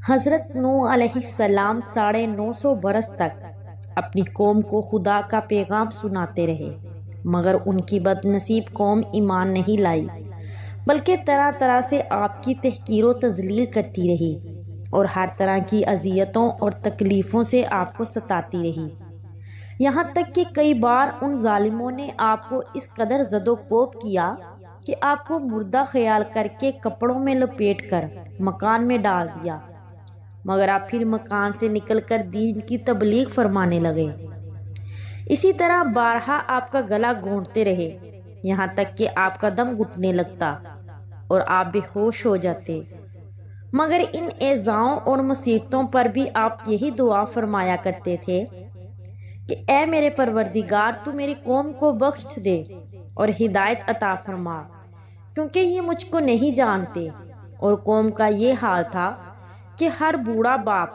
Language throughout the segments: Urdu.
حضرت نوح علیہ السلام 950 برس تک اپنی قوم کو خدا کا پیغام سناتے رہے، مگر ان کی بد نصیب قوم ایمان نہیں لائی، بلکہ طرح طرح سے آپ کی تحقیر و تذلیل کرتی رہی اور ہر طرح کی اذیتوں اور تکلیفوں سے آپ کو ستاتی رہی، یہاں تک کہ کئی بار ان ظالموں نے آپ کو اس قدر زد و کوب کیا کہ آپ کو مردہ خیال کر کے کپڑوں میں لپیٹ کر مکان میں ڈال دیا، مگر آپ پھر مکان سے نکل کر دین کی تبلیغ فرمانے لگے۔ اسی طرح بارہا آپ کا گلا گھونٹتے رہے، یہاں تک کہ آپ کا دم گھٹنے لگتا اور آپ بے ہوش ہو جاتے، مگر ان ایذاؤں اور مصیبتوں پر بھی آپ یہی دعا فرمایا کرتے تھے کہ اے میرے پروردگار، تو میری قوم کو بخش دے اور ہدایت عطا فرما، کیونکہ یہ مجھ کو نہیں جانتے۔ اور قوم کا یہ حال تھا کہ ہر بوڑھا باپ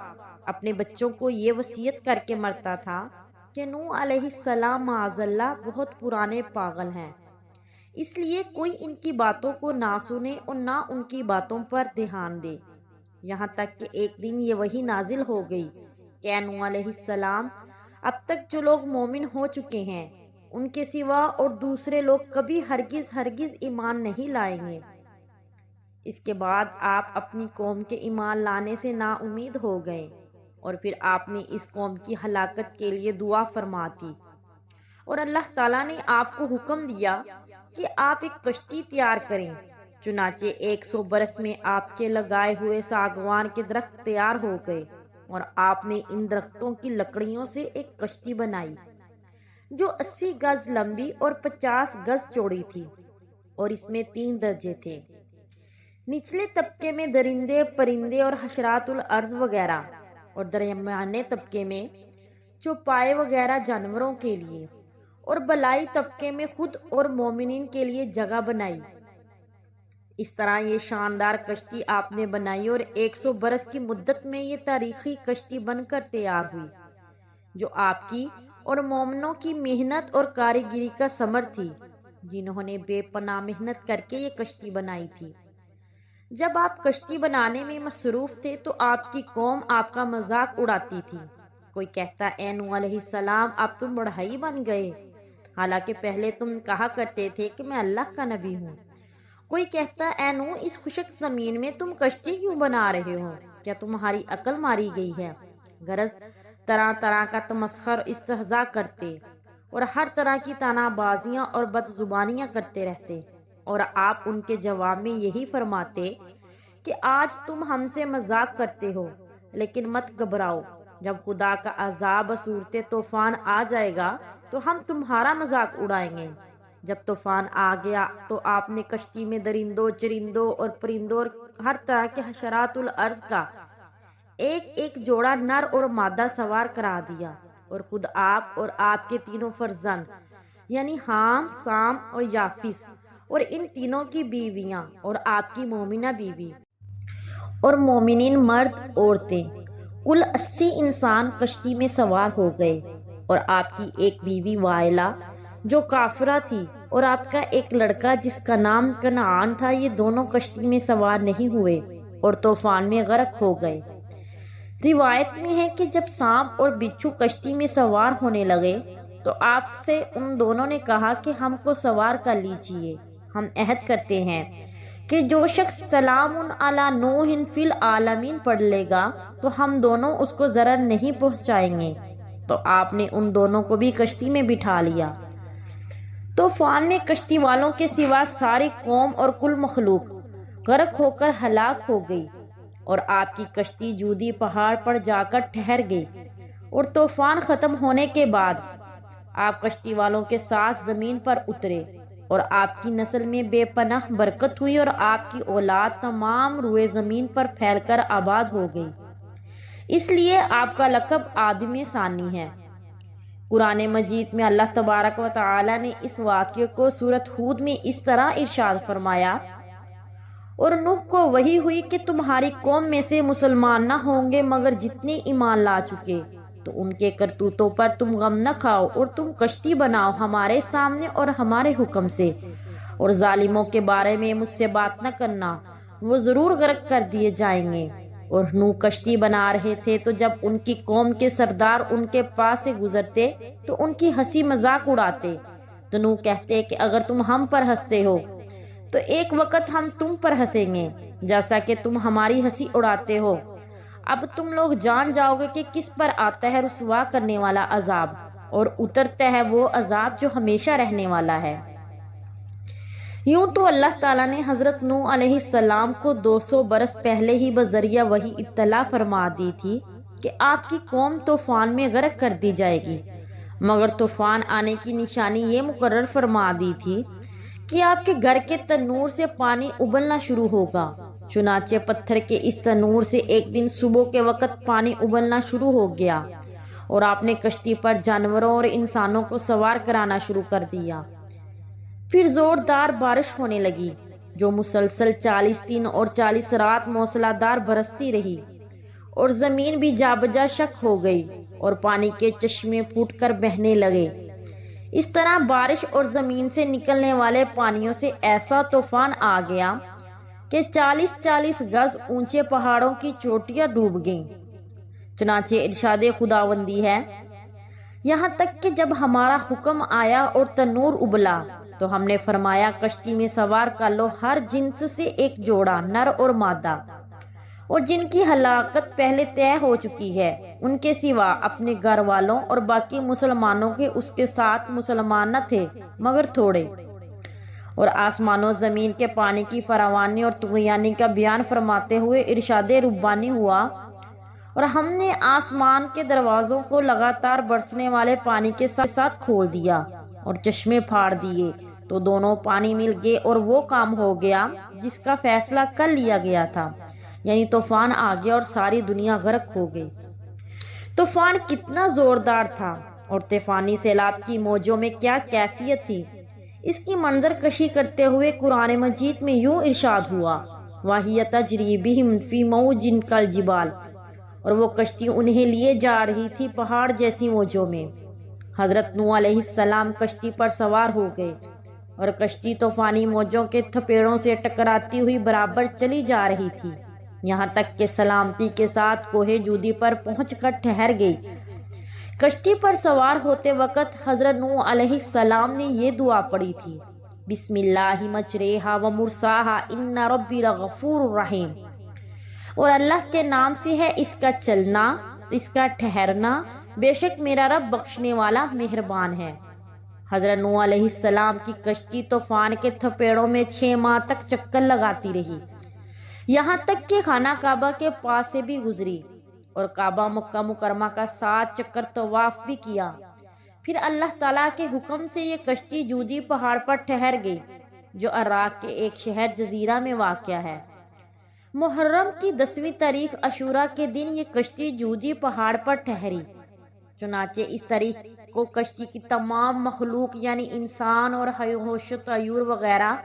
اپنے بچوں کو یہ وصیت کر کے مرتا تھا کہ نوح علیہ السلام معاذ اللہ بہت پرانے پاگل ہیں، اس لیے کوئی ان کی باتوں کو نہ سنے اور نہ ان کی باتوں پر دھیان دے، یہاں تک کہ ایک دن یہ وحی نازل ہو گئی کہ اے نوح علیہ السلام، اب تک جو لوگ مومن ہو چکے ہیں ان کے سوا اور دوسرے لوگ کبھی ہرگز ایمان نہیں لائیں گے۔ اس کے بعد آپ اپنی قوم کے ایمان لانے سے نا امید ہو گئے اور پھر آپ نے اس قوم کی ہلاکت کے لیے دعا فرماتی، اور اللہ تعالیٰ نے آپ کو حکم دیا کہ آپ ایک کشتی تیار کریں۔ چنانچہ 100 برس میں آپ کے لگائے ہوئے ساگوان کے درخت تیار ہو گئے اور آپ نے ان درختوں کی لکڑیوں سے ایک کشتی بنائی جو 80 گز لمبی اور 50 گز چوڑی تھی، اور اس میں 3 درجے تھے، نچلے طبقے میں درندے پرندے اور حشرات الارض وغیرہ، اور درمیانے طبقے میں چوپائے وغیرہ جانوروں کے لیے، اور بالائی طبقے میں خود اور مومنین کے لیے جگہ بنائی۔ اس طرح یہ شاندار کشتی آپ نے بنائی اور 100 برس کی مدت میں یہ تاریخی کشتی بن کر تیار ہوئی، جو آپ کی اور مومنوں کی محنت اور کاریگری کا ثمر تھی، جنہوں نے بے پناہ محنت کر کے یہ کشتی بنائی تھی۔ جب آپ کشتی بنانے میں مصروف تھے تو آپ کی قوم آپ کا مذاق اڑاتی تھی۔ کوئی کہتا اے نوح علیہ السلام، اب تم بڑھائی بن گئے، حالانکہ پہلے تم کہا کرتے تھے کہ میں اللہ کا نبی ہوں۔ کوئی کہتا اے نوح، اس خشک زمین میں تم کشتی کیوں بنا رہے ہو؟ کیا تمہاری عقل ماری گئی ہے؟ غرض طرح طرح کا تمسخر استہزاء کرتے اور ہر طرح کی طعنہ بازیاں اور بد زبانیاں کرتے رہتے، اور آپ ان کے جواب میں یہی فرماتے کہ آج تم ہم سے مذاق کرتے ہو، لیکن مت گھبراؤ، جب خدا کا عذاب صورت طوفان آ جائے گا تو ہم تمہارا مذاق اڑائیں گے۔ جب طوفان آ گیا تو آپ نے کشتی میں درندوں چرندوں اور پرندوں اور ہر طرح کے حشرات الارض کا ایک جوڑا نر اور مادہ سوار کرا دیا، اور خود آپ اور آپ کے تینوں فرزند یعنی حام، سام اور یافس، اور ان تینوں کی بیویاں اور آپ کی مومنہ بیوی اور مومنین مرد عورتیں، کل 80 انسان کشتی میں سوار ہو گئے، اور آپ کی ایک بیوی وائلہ جو کافرہ تھی اور آپ کا ایک لڑکا جس کا نام کنعان تھا، یہ دونوں کشتی میں سوار نہیں ہوئے اور طوفان میں غرق ہو گئے۔ روایت میں ہے کہ جب سانپ اور بچھو کشتی میں سوار ہونے لگے تو آپ سے ان دونوں نے کہا کہ ہم کو سوار کر لیجئے، ہم عہد کرتے ہیں کہ جو شخص سلام علی نوح فی العالمین پڑھ لے گا تو ہم دونوں اس کو ضرر نہیں پہنچائیں گے۔ تو آپ نے ان دونوں کو بھی کشتی میں بٹھا لیا۔ طوفان میں کشتی والوں کے سوا ساری قوم اور کل مخلوق غرق ہو کر ہلاک ہو گئی، اور آپ کی کشتی جودی پہاڑ پر جا کر ٹھہر گئی، اور طوفان ختم ہونے کے بعد آپ کشتی والوں کے ساتھ زمین پر اترے، اور آپ کی نسل میں بے پناہ برکت ہوئی، اور آپ کی اولاد تمام روئے زمین پر پھیل کر آباد ہو گئی، اس لیے آپ کا لقب آدم ثانی ہے۔ قرآن مجید میں اللہ تبارک و تعالی نے اس واقعے کو سورۃ ہود میں اس طرح ارشاد فرمایا، اور نوح کو وحی ہوئی کہ تمہاری قوم میں سے مسلمان نہ ہوں گے مگر جتنے ایمان لا چکے، تو ان کے کرتوتوں پر تم غم نہ کھاؤ، اور تم کشتی بناؤ ہمارے سامنے اور ہمارے حکم سے، اور ظالموں کے بارے میں مجھ سے بات نہ کرنا، وہ ضرور غرق کر دیے جائیں گے۔ اور نوح کشتی بنا رہے تھے تو جب ان کی قوم کے سردار ان کے پاس سے گزرتے تو ان کی ہنسی مذاق اڑاتے تو نوح کہتے کہ اگر تم ہم پر ہنستے ہو تو ایک وقت ہم تم پر ہنسیں گے جیسا کہ تم ہماری ہنسی اڑاتے ہو۔ اب تم لوگ جان جاؤ گے کہ کس پر آتا ہے رسوا کرنے والا عذاب اور اترتا ہے وہ عذاب جو ہمیشہ رہنے والا ہے۔ یوں تو اللہ تعالیٰ نے حضرت نوح علیہ السلام کو 200 برس پہلے ہی بذریعہ وحی اطلاع فرما دی تھی کہ آپ کی قوم طوفان میں غرق کر دی جائے گی، مگر طوفان آنے کی نشانی یہ مقرر فرما دی تھی کہ آپ کے گھر کے تنور سے پانی ابلنا شروع ہوگا۔ چنانچہ پتھر کے اس تنور سے ایک دن صبح کے وقت پانی ابلنا شروع ہو گیا اور آپ نے کشتی پر جانوروں اور انسانوں کو سوار کرانا شروع کر دیا۔ پھر زوردار بارش ہونے لگی جو مسلسل 40 دن اور 40 رات موسلادھار برستی رہی، اور زمین بھی جا بجا شک ہو گئی اور پانی کے چشمے پھوٹ کر بہنے لگے۔ اس طرح بارش اور زمین سے نکلنے والے پانیوں سے ایسا طوفان آ گیا کہ 40 گز اونچے پہاڑوں کی چوٹیاں ڈوب گئیں۔ چنانچہ ارشاد خداوندی ہے، یہاں تک کہ جب ہمارا حکم آیا اور تنور ابلا تو ہم نے فرمایا کشتی میں سوار کر لو ہر جنس سے ایک جوڑا نر اور مادہ، اور جن کی ہلاکت پہلے طے ہو چکی ہے ان کے سوا اپنے گھر والوں اور باقی مسلمانوں کے اس کے ساتھ مسلمان نہ تھے مگر تھوڑے۔ اور آسمان و زمین کے پانی کی فراوانی اور طغیانی کا بیان فرماتے ہوئے ارشاد ربانی ہوا، اور ہم نے آسمان کے دروازوں کو لگاتار برسنے والے پانی کے ساتھ کھول دیا اور چشمے پھاڑ دیے تو دونوں پانی مل گئے اور وہ کام ہو گیا جس کا فیصلہ کر لیا گیا تھا، یعنی طوفان آ گیا اور ساری دنیا غرق ہو گئی۔ طوفان کتنا زوردار تھا اور طوفانی سیلاب کی موجوں میں کیا کیفیت تھی، اس کی منظر کشی کرتے ہوئے قرآن مجید میں یوں ارشاد ہوا، وَهِيَ تَجْرِي بِهِمْ فِي مَوْجٍ كَالْجِبَالِ، اور وہ کشتی انہیں لیے جا رہی تھی پہاڑ جیسی موجوں میں۔ حضرت نوح علیہ السلام کشتی پر سوار ہو گئے اور کشتی طوفانی موجوں کے تھپیڑوں سے ٹکراتی ہوئی برابر چلی جا رہی تھی، یہاں تک کہ سلامتی کے ساتھ کوہ جودی پر پہنچ کر ٹھہر گئی۔ کشتی پر سوار ہوتے وقت حضرت نوح علیہ السلام نے یہ دعا پڑھی تھی، بسم اللہ مجریہا و مرساہا ان ربی لغفور رحیم، اور اللہ کے نام سے ہے اس کا چلنا، اس کا ٹھہرنا، بے شک میرا رب بخشنے والا مہربان ہے۔ حضرت نوح علیہ السلام کی کشتی طوفان کے تھپیڑوں میں 6 ماہ تک چکر لگاتی رہی، یہاں تک کہ خانہ کعبہ کے پاس سے بھی گزری اور کعبہ مکہ مکرمہ کا 7 چکر طواف بھی کیا۔ پھر اللہ تعالیٰ کے حکم سے یہ کشتی جودی پہاڑ پر ٹھہر گئی جو عراق کے ایک شہر جزیرہ میں واقع ہے۔ محرم کی 10ویں تاریخ عاشوراء کے دن یہ کشتی جودی پہاڑ پر ٹھہری۔ چنانچہ اس تاریخ کو کشتی کی تمام مخلوق یعنی انسان اور حیوان طیور وغیرہ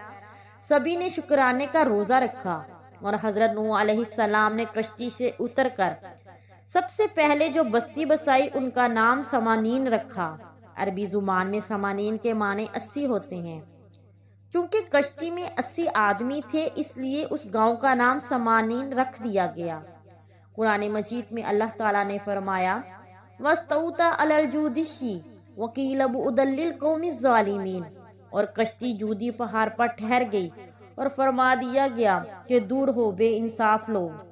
سبھی نے شکرانے کا روزہ رکھا، اور حضرت نوح علیہ السلام نے کشتی سے اتر کر سب سے پہلے جو بستی بسائی ان کا نام سمانین رکھا۔ عربی زبان میں سمانین کے معنی 80 ہوتے ہیں۔ چونکہ کشتی میں 80 آدمی تھے اس لیے اس گاؤں کا نام سمانین رکھ دیا گیا۔ قرآن مجید میں اللہ تعالیٰ نے فرمایا، وَاسْتَوْتَا عَلَى الْجُودِشِ وَقِيلَ بُعْدًا لِلْقَوْمِ الظَّالِمِينَ، اور کشتی جودی پہاڑ پر ٹھہر گئی اور فرما دیا گیا کہ دور ہو بے انصاف لوگ۔